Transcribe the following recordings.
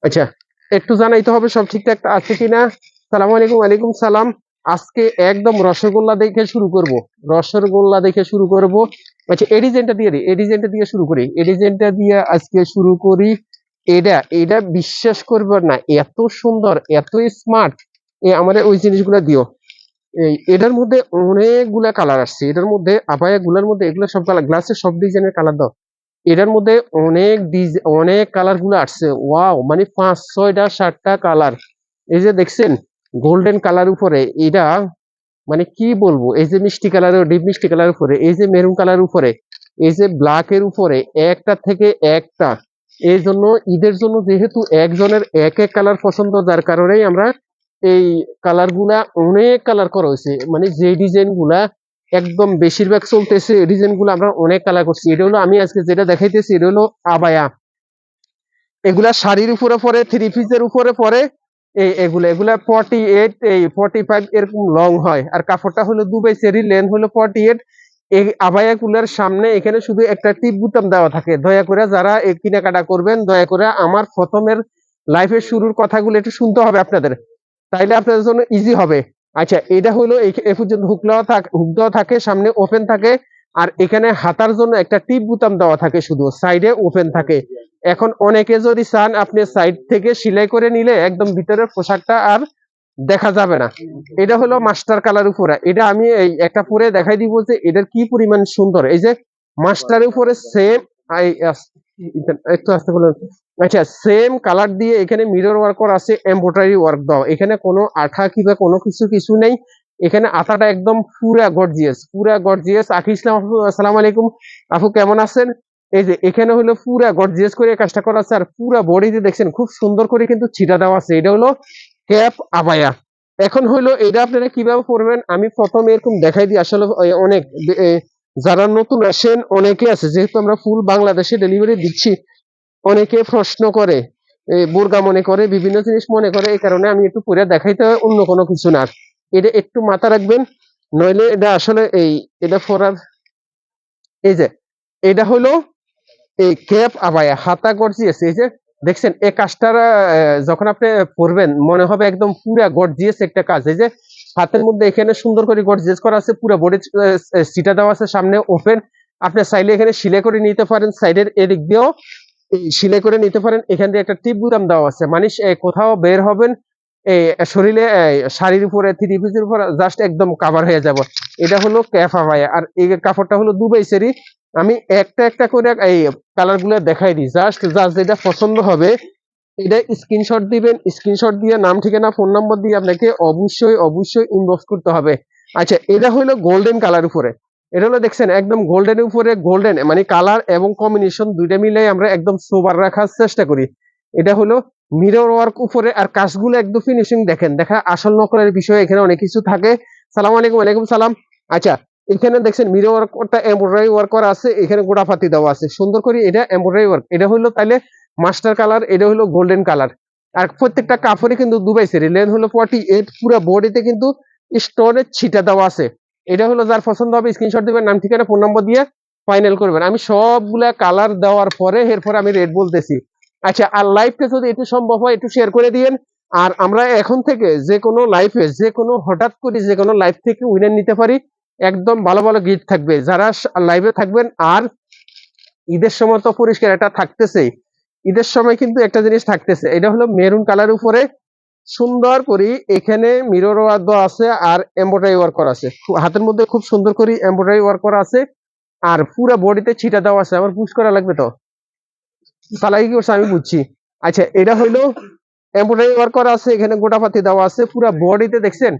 আচ্ছা, একটু জানাইতে হবে সব ঠিকঠাক আছে কিনা। সালামু আলাইকুম। ওয়ালাইকুম সালাম। আজকে একদম রসগোল্লা দেখে শুরু করব। রসগোল্লা দেখে শুরু করব। আচ্ছা, এডিজেনটা দিয়ে দিই, এডিজেনটা দিয়ে শুরু করি, এডিজেনটা দিয়ে আজকে শুরু করি। এটা এটা বিশ্বাস করবে না, এত সুন্দর, এত স্মার্ট। আমাদের ওই জিনিসগুলো দিও। এটার মধ্যে অনেকগুলা কালার আসছে, এটার মধ্যে আবায়া গুলার মধ্যে এগুলো সব কালার, গ্লাসের সব ডিজাইনের কালার দাও। এটার মধ্যে অনেক কালার গুলো আসছে। ওয়াও, মানে 5, 6টা 7টা কালার। এই যে দেখছেন গোল্ডেন কালার উপরে, এটা মানে কি বলবো, এই যে মিষ্টি কালারের, ডিপ মিষ্টি কালার উপরে, এই যে মেরুন কালার উপরে, এই যে ব্ল্যাক এর উপরে, একটা থেকে একটা। এই জন্য ঈদের জন্য যেহেতু একজনের এক এক কালার পছন্দ, যার কারণেই আমরা এই কালার গুলা অনেক কালার করা হয়েছে। মানে যে ডিজাইন গুলা একদম বেশিরভাগ চলতেছে, এই ডিজাইন গুলো আমরা অনেক কালার করছি। এটা হলো আমি আজকে যেটা দেখাইতেছি, এটা হলো আবায়া। এগুলা শাড়ির উপরে পরে, থ্রি পিসের উপরে পরে। এগুলা এগুলা 48, 45 এরকম লং হয়। আর কাপড়টা হলো দুবাই চেরি, লেন্থ হলো 48। এই আবায়া গুলার সামনে এখানে শুধু একটা টিপ বুতাম দেওয়া থাকে। দয়া করে যারা এই কেনাকাটা করবেন, দয়া করে আমার প্রথমের লাইফের শুরুর কথাগুলো একটু শুনতে হবে আপনাদের, তাইলে আপনাদের জন্য ইজি হবে। আচ্ছা, এটা হলো এই পর্যন্ত হুক দেওয়া থাকে, সামনে ওপেন থাকে। আর এখানে হাতার জন্য একটা টিপ বুতাম দেওয়া থাকে, শুধু সাইডে ওপেন থাকে। এখন অনেকে যদি চান, আপনি সাইড থেকে সেলাই করে নিলে একদম ভিতরের পোশাকটা আর দেখা যাবে না। এটা হলো মাস্টার কালার উপরে। এটা আমি এই একটা পরে দেখাই দিব যে এটার কি পরিমাণ সুন্দর। এই যে মাস্টারের উপরে সেম, একটু আস্তে বলুন। আচ্ছা, সেম কালার দিয়ে এখানে মিরর ওয়ার্ক করা আছে, এমব্রয়ডারি ওয়ার্ক দাও। এখানে কোনো আঠা কিংবা কোনো কিছু নেই। এখানে আঠাটা একদম পুরা গর্জিয়াস, পুরা গর্জিয়াস। আখি ইসলাম আপু, আসসালামু আলাইকুম। আপু কেমন আছেন? এই যে এখানে হলো পুরা গর্জিয়াস করে কাজটা করা আছে, আর পুরা বডিতে দেখছেন খুব সুন্দর করে কিন্তু ছিটা দেওয়া আছে। এটা হলো ক্যাপ আবায়া। এখন হলো এটা আপনারা কিভাবে পড়বেন, আমি প্রথমে এরকম দেখাই দিই। আসলে অনেক যারা নতুন আসেন অনেকে আছে, যেহেতু আমরা ফুল বাংলাদেশে ডেলিভারি দিচ্ছি, অনেকে প্রশ্ন করে, বোরগা মনে করে, বিভিন্ন জিনিস মনে করে। এই কারণে আমি একটু পরে দেখাইতে হয়, অন্য কোনো কিছু না। এটা একটু মাথা রাখবেন, নইলে এটা আসলে এটা পরার। এই যে এটা হলো এই ক্যাপ আবায়া, হাতা গর্জিয়াস। এই যে দেখছেন এই কাজটার যখন আপনি পরবেন মনে হবে একদম পুরা গর্জিয়াস একটা কাজ। এই যে হাতের মধ্যে এখানে সুন্দর করে গর্জিয়াস করা আছে, পুরো বডি সিটা দেওয়া আছে, সামনে ওপেন। আপনি চাইলে এখানে সেলাই করে নিতে পারেন, সাইডের এদিক দিয়েও সেলাই করে নিতে পারেন। এখান দিয়ে একটা টিপ বুতাম দেওয়া আছে, মানে কোথাও বের হবেন, এই শরীরে শাড়ির উপরে, থ্রি পিসের উপরে জাস্ট একদম কাভার হয়ে যাব। এটা হলো ক্যাফা ভাই। আর এই কাপড়টা হলো দুবাই সেরি। আমি একটা একটা করে এই কালার গুলো দেখাই দিই, জাস্ট জাস্ট যেটা পছন্দ হবে এটা স্ক্রিনশট দিবেন। স্ক্রিনশট দিয়ে নাম, ঠিকানা, ফোন নাম্বার দিয়ে আপনাকে অবশ্যই অবশ্যই ইনবক্স করতে হবে। আচ্ছা, এটা হলো গোল্ডেন কালার উপরে। এটা হলো দেখছেন একদম গোল্ডেনের উপরে গোল্ডেন, মানে কালার এবং কম্বিনেশন দুইটা মিলাই আমরা একদম সোবার রাখার চেষ্টা করি। এটা হলো মিরর ওয়ার্ক উপরে, আর কাজগুলো একদম ফিনিশিং দেখেন, দেখা আসল নকলের বিষয় এখানে অনেক কিছু থাকে। সালাম আলাইকুম। ওয়ালাইকুম সালাম। আচ্ছা, এখানে দেখছেন মিরর ওয়ার্কটা এমব্রয়ডারি ওয়ার্ক করা আছে, এখানে গোড়াপাতি দেওয়া আছে সুন্দর করে, এটা এমব্রয়ডারি ওয়ার্ক। এটা হলো তাইলে মাস্টার কালার, এটা হলো গোল্ডেন কালার। আর প্রত্যেকটা কাপড়ে কিন্তু দুবাই সেরি, লেন্থ হলো 48, পুরো বডিতে কিন্তু স্টোনের ছিটা দেওয়া আছে। এটা হলো যার পছন্দ হবে স্ক্রিনশট দিবেন, নাম, ঠিকানা, ফোন নম্বর দিয়ে ফাইনাল করবেন। আমি সবগুলা কালার দেওয়ার পরে এরপর আমি রেট বলতেছি। আচ্ছা, আর লাইভটা যদি একটু সম্ভব হয় একটু শেয়ার করে দিয়েন। আর আমরা এখন থেকে যে কোনো লাইফে, যে কোনো হঠাৎ করে যে কোনো লাইভ থেকে উইনার নিতে পারি। একদম ভালো ভালো গিফট থাকবে যারা লাইভে থাকবেন। আর ঈদের সময় তো পরিষ্কার এটা থাকতেছেই। ঈদের সময় কিন্তু একটা জিনিস থাকতেছে, এটা হলো মেরুন কালার উপরে সুন্দর করে এখানে মিরর ওয়ার্ক দেওয়া আছে, আর এমব্রয়ডারি ওয়ার্ক করা আছে। হাতের মধ্যে খুব সুন্দর করে এমব্রয়ডারি ওয়ার্ক করা আছে, আর পুরো বডিতে ছিটা দেওয়া আছে। আমার পুশ করা লাগবে তো, সালাই কি করছে আমি বুঝছি। আচ্ছা, এটা হইলো এমব্রয়ডারি ওয়ার্ক করা আছে, এখানে গোটাপাতি দেওয়া আছে, পুরো বডিতে দেখছেন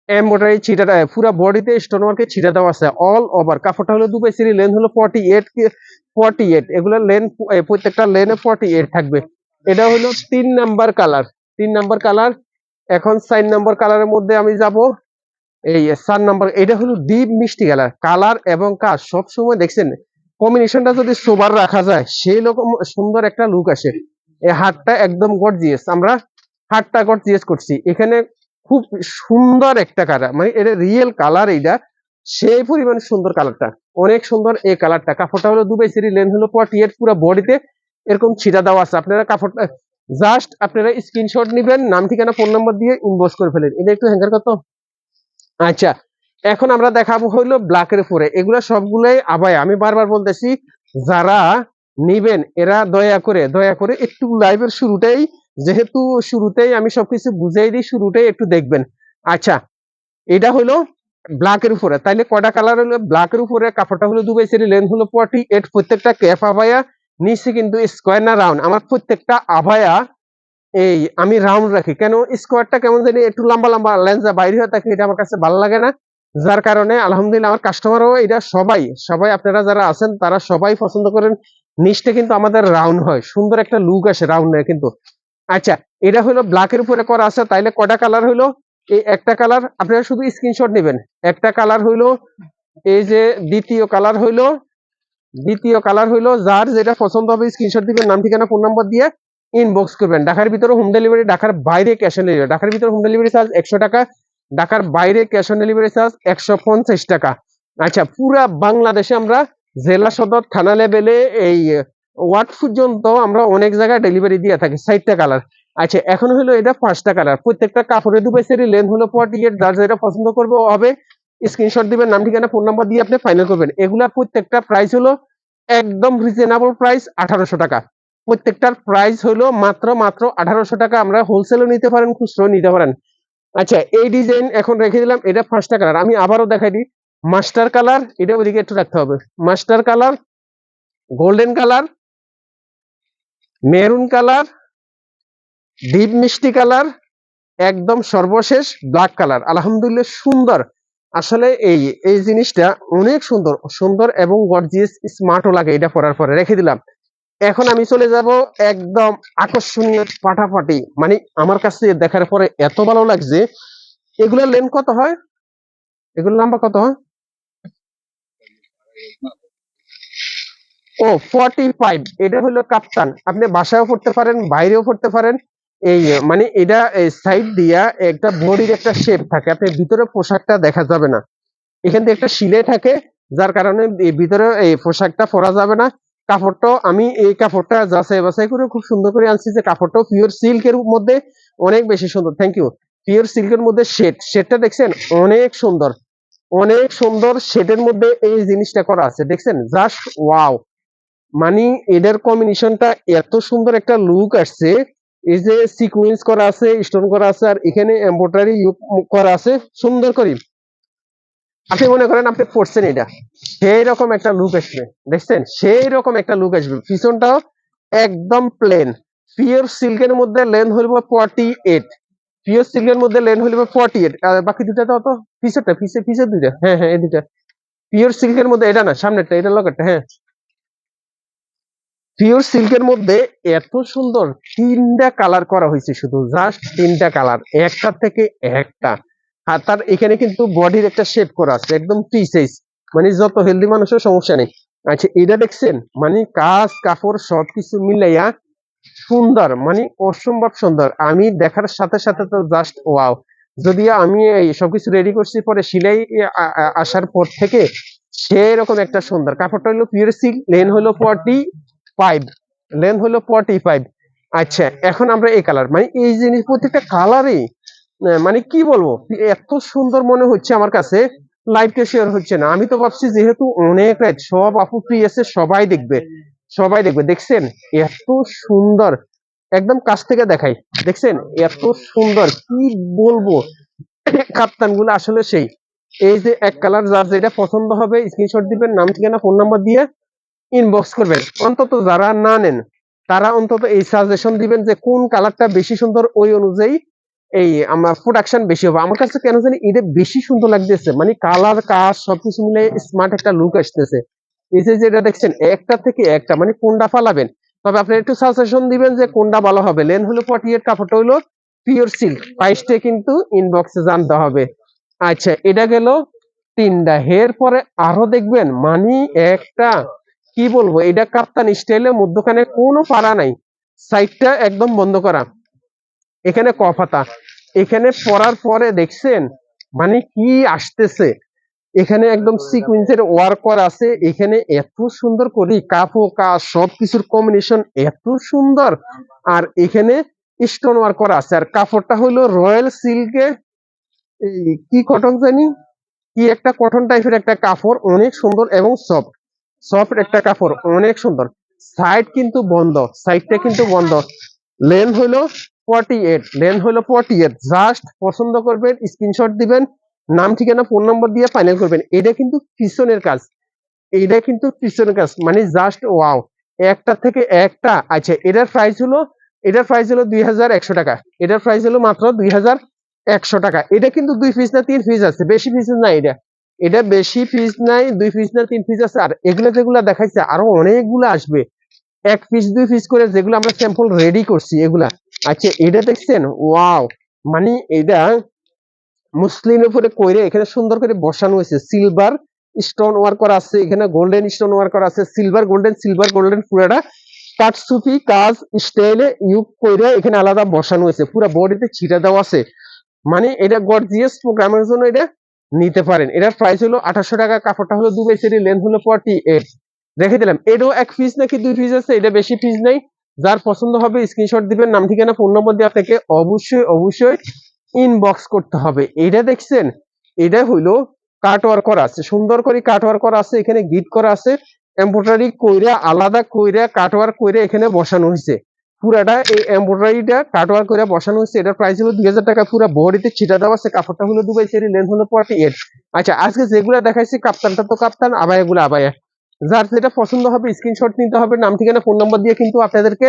এমব্রয়ডারি ছিটাটা, পুরো বডিতে স্টোন ওয়ার্কে ছিটা দেওয়া আছে অল ওভার। কাপড়টা হলো দুবাই সিরি, লেন্থ হলো 48, এগুলা লেন্থ প্রত্যেকটা লেনে 48 থাকবে। এটা হলো 3 নাম্বার কালার, 3 নাম্বার কালার। এখন 4 নাম্বার কালারের মধ্যে আমি যাব। এই 4 নাম্বার, এটা হলো ডিপ মিষ্টি কালার। কালার এবং কাজ সবসময় দেখছেন কম্বিনেশনটা যদি সোবার রাখা যায় সেই রকম সুন্দর একটা লুক আসে। এই হাতটা একদম গর্জিয়াস, আমরা হাতটা গর্জিয়াস করছি এখানে। খুব সুন্দর একটা কালার, মানে এটা রিয়েল কালার। এইটা সেই পরিমাণ সুন্দর, কালারটা অনেক সুন্দর। এই কালারটা, কাপড়টা হলো দুবাই সিরি, লেন্থ হলো 48, পুরো বডিতে এরকম ছিটা দেওয়া আছে। আপনারা কাপড়টা জাস্ট আপনারা স্ক্রিনশট নেবেন, নাম ঠিকানা ফোন নাম্বার দিয়ে ইনবক্স করে ফেলেন। এটা একটু হ্যাঙ্গার কত। আচ্ছা, এখন আমরা দেখাবো হইলো ব্ল্যাকের উপরে, এগুলা সবগুলোই আবায়া। আমি বারবার বলতেছি, যারা নিবেন এরা দয়া করে একটু লাইভের শুরুতেই, যেহেতু শুরুতেই আমি সবকিছু বুঝাই দিই, শুরুতেই একটু দেখবেন। আচ্ছা, এটা হলো ব্ল্যাকের উপরে, তাইলে কয়টা কালার হলো? ব্ল্যাকের উপরে কাপড়টা হলো দুবাই সেরি, লেন্থ হলো 48, প্রত্যেকটা ক্যাপ আবায়া, নিচে কিন্তু স্কোয়ার না রাউন্ড। আমার প্রত্যেকটা আবায়া এই আমি রাউন্ড রাখি, কেন স্কোয়ারটা কেমন জানি একটু লম্বা লম্বা লেন্সা বাইরে হয়ে থাকে, এটা আমার কাছে ভালো লাগে না। যার কারণে আলহামদুলিল্লাহ আমার কাস্টমারও এটা সবাই সবাই আপনারা যারা আছেন তারা সবাই পছন্দ করেন। নিচটা কিন্তু আমাদের রাউন্ড হয়, সুন্দর একটা লুক আসে রাউন্ডের কিন্তু। আচ্ছা, এটা হলো ব্ল্যাকের উপরে করা আছে, তাইলে কয়টা কালার হইলো? এই একটা কালার, আপনারা শুধু স্ক্রিনশট নেবেন। একটা কালার হইলো এই যে, দ্বিতীয় কালার হইলো যার যেটা পছন্দ হবে স্ক্রিনশট দিবেন, নাম ঠিকানা ফোন নাম্বার দিয়ে ইনবক্স করবেন। ঢাকার ভিতরে হোম ডেলিভারি, ঢাকার বাইরে ক্যাশ অন ডেলিভারি। ঢাকার ভিতরে হোম ডেলিভারি চার্জ 100 টাকা, ঢাকার বাইরে ক্যাশ অন ডেলিভারি চার্জ 150 টাকা। আচ্ছা, পুরা বাংলাদেশে আমরা জেলা সদর থানা লেভেলে এই ওয়ার্ড পর্যন্ত আমরা অনেক জায়গায় ডেলিভারি দিয়ে থাকি। 60টা কালার। আচ্ছা, এখন হলো এটা 5টা কালার, প্রত্যেকটা কাপড়ে দুবাই সেরি, লেন্থ হলো 48, যার যেটা পছন্দ করবে হবে স্ক্রিনশট দিবেন, নাম ঠিকানা ফোন নাম্বার দিয়ে আপনি ফাইনাল করবেন। এগুলা প্রত্যেকটা প্রাইস হলো একদম রিজনেবল প্রাইস, 1800 টাকা। প্রত্যেকটার প্রাইস হলো মাত্র মাত্র 1800 টাকা। আমরা হোলসেলও নিতে পারেন, খুচরো নিতে পারেন। আচ্ছা, এই ডিজাইন এখন রেখে দিলাম, এটা 5টা কালার। আমি আবারও দেখাই দিই, মাস্টার কালার, এটা ওইদিকে একটু রাখতে হবে, master colour, golden colour, maroon colour, deep মিষ্টি কালার, একদম সর্বশেষ ব্ল্যাক কালার। আলহামদুলিল্লাহ সুন্দর। আসলে এই এই জিনিসটা অনেক সুন্দর সুন্দর এবং গর্জিয়াস স্মার্টও লাগে এটা পরার পরে। রেখে দিলাম। এখন আমি চলে যাব একদম আকর্ষণীয় ফাটাফাটি, মানে আমার কাছে দেখার পরে এত ভালো লাগছে। এগুলোর লেন্থ কত হয়? এগুলোর লম্বা কত হয়? ও 45। এটা হলো কাপ্তান, আপনি বাসায়ও পড়তে পারেন, বাইরেও পড়তে পারেন। এই মানে এটা সাইড দিয়া একটা বডির একটা শেপ থাকে, আপনি ভিতরে পোশাকটা দেখা যাবে না। এখান থেকে একটা সিলাই থাকে, যার কারণে এই ভিতরে এই পোশাকটা পরা যাবে না। কাপড়টাও আমি এই কাপড়টা যাচাই বাছাই করে খুব সুন্দর করে আনছি, যে কাপড়টাও পিওর সিল্কের মধ্যে অনেক বেশি সুন্দর। Thank you. পিওর সিল্কের মধ্যে শেডটা দেখছেন অনেক সুন্দর, অনেক সুন্দর শেডের মধ্যে এই জিনিসটা করা আছে, দেখছেন জাস্ট ওয়াও। মানে এদের কম্বিনেশনটা এত সুন্দর একটা লুক আসছে। এই যে সিকোয়েন্স করা আছে, স্টোন করা আছে, আর এখানে এমব্রয়ডারি করা আছে সুন্দর করে। আপনি মনে করেন আপনি পড়ছেন এটা, সেই রকম একটা লুক আসবে, দেখছেন সেই রকম একটা লুক আসবে। পিছনটাও একদম প্লেন, পিওর সিল্কের মধ্যে লেন্থ হইব 48, পিওর সিল্কের মধ্যে লেন্থ হইব 48। আর বাকি দুটা তো অত, পিছরটা পিছের দুইটা, হ্যাঁ হ্যাঁ এই দুটা পিওর সিল্কের মধ্যে, এটা না সামনেরটা, এটা লগেরটা, হ্যাঁ পিওর সিল্কের মধ্যে এত সুন্দর 3টা কালার করা হয়েছে, শুধু জাস্ট 3টা কালার, একটা থেকে একটা। আর তার এখানে কিন্তু বডির একটা শেপ করা আছে একদম ফ্রি সাইজ, মানে যত হেলদি মানুষের সমস্যা নেই। আচ্ছা, এটা দেখছেন, মানে কাজ কাপড় সবকিছু মিলাইয়া সুন্দর, মানে অসম্ভব সুন্দর। আমি দেখার সাথে সাথে তো জাস্ট ওয়াও। যদিও আমি এই সবকিছু রেডি করছি, পরে সিলাই আসার পর থেকে সেরকম একটা সুন্দর। কাপড়টা হলো পিওর সিল্ক, লেন্থ হলো 45। আচ্ছা, এখন আমরা এই কালার, মানে এই জিনিস প্রত্যেকটা কালারই মানে কি বলবো, এত সুন্দর মনে হচ্ছে আমার কাছে। লাইভটা শেয়ার হচ্ছে না, আমি তো ভাবছি যেহেতু অনেক রাত, সব আপু ফ্রি আছে, সবাই দেখবে, দেখছেন এত সুন্দর। একদম কাছ থেকে দেখাই, দেখছেন এত সুন্দর, কি বলবো। কাপ্তান গুলো আসলে সেই, এই যে এক কালার, যার যেটা পছন্দ হবে স্ক্রিনশট দিবেন, নাম ঠিকানা ফোন নাম্বার দিয়ে ইনবক্স করবেন। অন্তত যারা না নেন তারা অন্তত এই সাজেশন দিবেন যে কোন কালারটা বেশি সুন্দর, ওই অনুযায়ী এই আমার প্রোডাকশন বেশি হবে। আমার কাছে কেন জানি এটা বেশি সুন্দর লাগতেছে, মানে কালার কাজ সবকিছু মিলে স্মার্ট একটা লুক আসতেছে। এই যে যেটা দেখছেন একটা থেকে একটা, মানে কোনটা ফালাবেন। তবে আপনি একটু সাজেশন দিবেন যে কোনটা ভালো হবে। লেন হলো 48, কাপড়টা হলো পিওর সিল্ক, প্রাইসটা কিন্তু ইনবক্সে জানতে হবে। আচ্ছা, এটা গেল 3টা। এর পরে আরো দেখবেন, মানে একটা কি বলবো, এটা কাপ্তান স্টাইলে, মধ্যখানে কোনো পাড়া নাই, সাইডটা একদম বন্ধ করা, এখানে কফাতা, এখানে পরার পরে দেখছেন মানে কি আসতেছে। এখানে একদম সিকুয়েন্সের ওয়ার্ক করা আছে, এখানে এত সুন্দর করে কাপ ও কাজ সবকিছুর কম্বিনেশন এত সুন্দর, আর এখানে স্টোন ওয়ার্ক করা আছে, আর কাপড়টা হলো রয়্যাল সিল্কে, এই কি কটন জানি, কি একটা কটন টাইপের একটা কাপড়, অনেক সুন্দর এবং সফট, সফট একটা কাপড়, অনেক সুন্দর। সাইড কিন্তু বন্ধ, সাইডটা কিন্তু বন্ধ। লেন্থ হলো 48, লেন্থ হলো 48। জাস্ট পছন্দ করবেন, স্ক্রিনশট দিবেন, নাম ঠিকানা ফোন নম্বর দিয়ে ফাইনাল করবেন। এটা কিন্তু পিছনের কাজ, এইটা কিন্তু পিছনের কাজ, মানে জাস্ট ওয়াও, একটা থেকে একটা। আচ্ছা, এটার প্রাইস হলো 2100 টাকা, এটার প্রাইস হলো মাত্র 2100 টাকা। এটা কিন্তু 2 পিস না 3 পিস আছে, বেশি পিস নাই এটা, এটা বেশি পিস নাই, 2 পিস না 3 পিস আছে। আর এগুলো যেগুলো দেখাইছে আরো অনেকগুলো আসবে, 1 পিস 2 পিস করে, যেগুলো আমরা স্যাম্পল রেডি করছি এগুলা। আচ্ছা, এটা দেখছেন, ওয়াও, মানে এটা মুসলিমের উপরে কইরে এখানে সুন্দর করে বসানো হয়েছে, সিলভার স্টোন ওয়ার্ক করা আছে, এখানে গোল্ডেন স্টোন ওয়ার্ক করা আছে, সিলভার গোল্ডেন পুরাটা কাটসুফি কাজ স্টাইলে ইউজ কইরে এখানে আলাদা বসানো হয়েছে, পুরো বডিতে ছিটা দেওয়া আছে। মানে এটা গর্জিয়াস প্রোগ্রামের জন্য এটা নিতে পারেন। এটার প্রাইস হলো 2800 টাকা, কাপড়টা হলো দুবাই সেরি, লেন্থ হলো 48। রেখে দিলাম। এটাও 1 পিস নাকি 2 পিস আছে, এটা বেশি পিস নাই। যার পছন্দ হবে স্ক্রিনশট দিবেন, নাম ঠিকানা ফোন নম্বর দিয়ে আপনাকে অবশ্যই ইনবক্স করতে হবে। এটা দেখছেন, এটা হইলো কাট ওয়ার্ক করা আছে, সুন্দর করে কাট ওয়ার্ক করা আছে, এখানে গিট করা আছে, এমব্রয়ডারি কইরা আলাদা কইরা কাট ওয়ার্ক কইরা এখানে বসানো হয়েছে। পুরাটা এই এমব্রয়ডারিটা কাট ওয়ার্ক করে বসানো হয়েছে। এটার প্রাইস হলো 2000 টাকা, পুরো বডিতে ছিটা দেওয়া আছে, কাপড়টা হলো দুবাই সেরি, লেন্থ হলো 48। আচ্ছা, আজকে যেগুলো দেখাইছি কাপ্তানটা তো কাপ্তান, আবায়াগুলো আবায়া। যার যেটা পছন্দ হবে স্ক্রিনশট নিতে হবে, নাম ঠিকানা ফোন নাম্বার দিয়ে কিন্তু আপনাদেরকে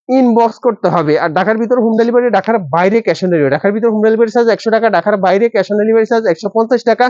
ইনবক্স করতে হবে। আর ঢাকার ভিতর হোম ডেলিভারি, ঢাকার বাইরে ক্যাশ অন ডেলিভারি। ঢাকার ভিতর হোম ডেলিভারি চার্জ 100 টাকা, ঢাকার বাইরে ক্যাশ অন ডেলিভারি চার্জ 150 টাকা।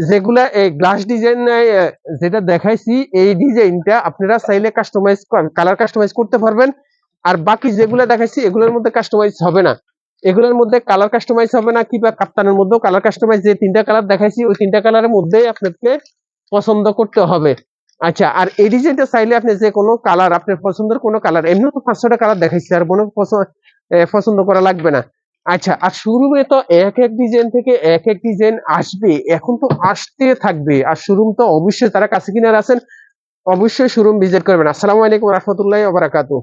যেগুলা এই গ্লাস ডিজাইন যেটা দেখাইছি, এই ডিজাইনটা আপনারা চাইলে কাস্টমাইজ কালার কাস্টমাইজ করতে পারবেন। আর বাকি যেগুলো দেখাইছি এগুলোর মধ্যে কাস্টমাইজ হবে না, এগুলোর মধ্যে কালার কাস্টমাইজ হবে না, কিংবা কাপ্তানের মধ্যেও কালার কাস্টমাইজ, যে 3টা কালার দেখাইছি ওই 3টা কালারের মধ্যেই আপনাকে পছন্দ করতে হবে। আচ্ছা, আর এই ডিজাইনটা চাইলে আপনি যে কোনো কালার, আপনার পছন্দের কোনো কালার, এমনি তো 500টা কালার দেখাইছি, আর কোনো পছন্দ করা লাগবে না। আচ্ছা, আর শোরুমে তো এক এক ডিজাইন থেকে এক এক ডিজাইন আসবে, এখন তো আসতে থাকবে। আর শোরুম তো অবশ্যই, তারা কাছে কিনার আছেন, অবশ্যই শোরুম ভিজিট করবেন। আসসালামু আলাইকুম রহমতুল্লাহি ওয়া বারাকাতুহু।